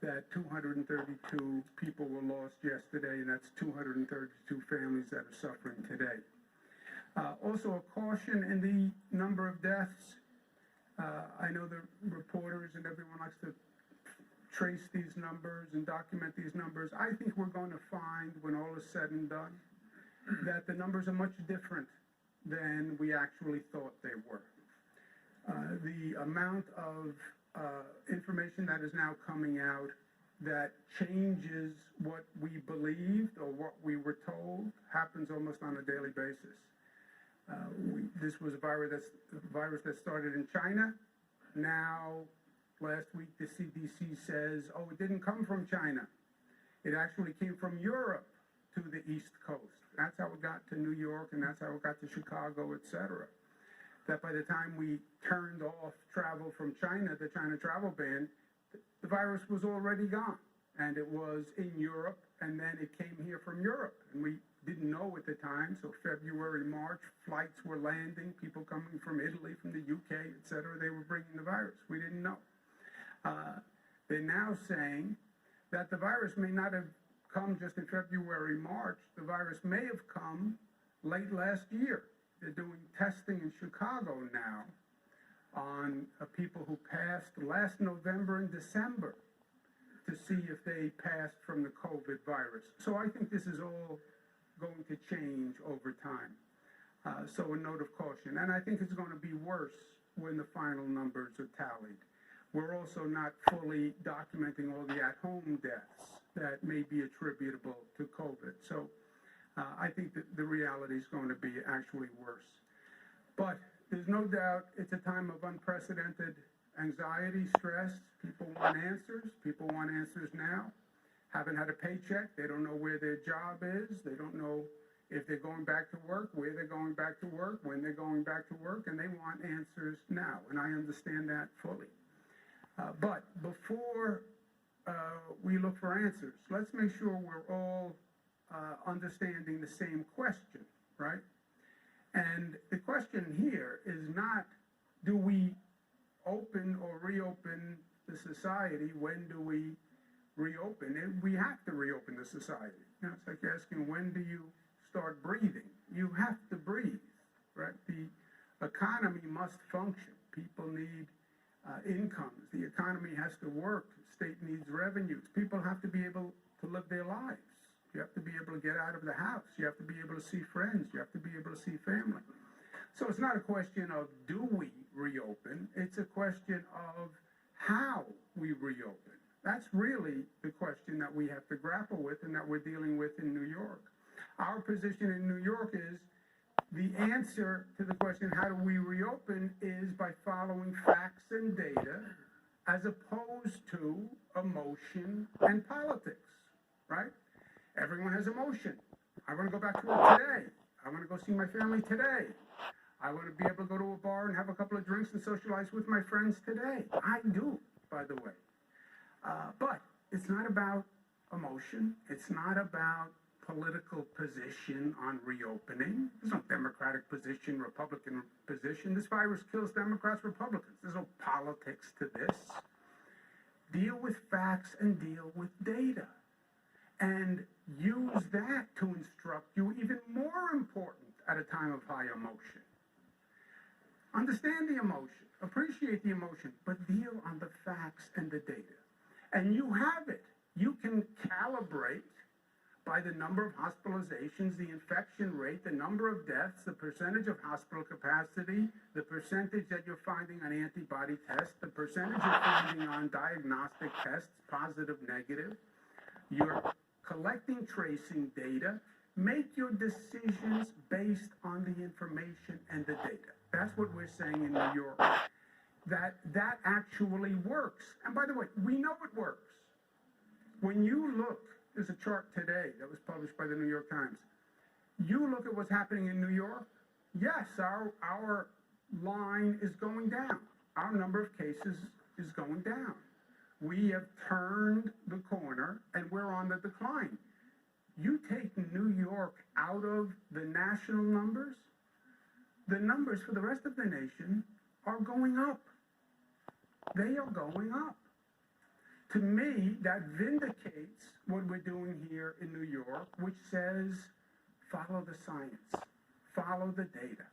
that 232 people were lost yesterday, and that's 232 families that are suffering today. Also a caution in the number of deaths. I know the reporters and everyone likes to trace these numbers and document these numbers. I think we're going to find, when all is said and done, that the numbers are much different than we actually thought they were. The amount of information that is now coming out that changes what we believed or what we were told happens almost on a daily basis. This was a virus that started in China. Now, last week the CDC says, oh, it didn't come from China. It actually came from Europe to the East Coast. That's how it got to New York, and that's how it got to Chicago, etc. That by the time we turned off travel from China, the China travel ban, the virus was already gone. And it was in Europe, and then it came here from Europe. And we didn't know at the time, so February, March, flights were landing, people coming from Italy, from the UK, etc. They were bringing the virus. We didn't know. They're now saying that the virus may not have come just in February, March. The virus may have come late last year. They're doing testing in Chicago now on people who passed last November and December to see if they passed from the COVID virus. So I think this is all going to change over time. So a note of caution. And I think it's going to be worse when the final numbers are tallied. We're also not fully documenting all the at-home deaths that may be attributable to COVID. So I think that the reality is going to be actually worse. But there's no doubt it's a time of unprecedented anxiety, stress. People want answers. People want answers now. Haven't had a paycheck. They don't know where their job is. They don't know if they're going back to work, where they're going back to work, when they're going back to work, and they want answers now. And I understand that fully. But before we look for answers, let's make sure we're all understanding the same question, right? And the question here is not, do we open or reopen the society? When do we reopen? And we have to reopen the society. You know, it's like asking, when do you start breathing? You have to breathe, right? The economy must function. People need incomes. The economy has to work. The state needs revenues. People have to be able to live their lives. You have to be able to get out of the house. You have to be able to see friends. You have to be able to see family. So it's not a question of do we reopen. It's a question of how we reopen. That's really the question that we have to grapple with and that we're dealing with in New York. Our position in New York is the answer to the question, how do we reopen, is by following facts and data as opposed to emotion and politics, right? Everyone has emotion. I want to go back to work today. I want to go see my family today. I want to be able to go to a bar and have a couple of drinks and socialize with my friends today. I do, by the way. But it's not about emotion. It's not about political position on reopening. There's no Democratic position, Republican position. This virus kills Democrats, Republicans. There's no politics to this. Deal with facts and deal with data. And use that to instruct you, even more important at a time of high emotion. Understand the emotion, appreciate the emotion, but deal on the facts and the data. And you have it. You can calibrate by the number of hospitalizations, the infection rate, the number of deaths, the percentage of hospital capacity, the percentage that you're finding on antibody tests, the percentage you're finding on diagnostic tests, positive, negative. You're collecting tracing data. Make your decisions based on the information and the data. That's what we're saying in New York. That actually works. And by the way, we know it works. When you look, there's a chart today that was published by the New York Times. You look at what's happening in New York. Yes, our line is going down. Our number of cases is going down. We have turned the corner and we're on the decline. You take New York out of the national numbers, the numbers for the rest of the nation are going up. They are going up. To me, that vindicates what we're doing here in New York, which says follow the science, follow the data.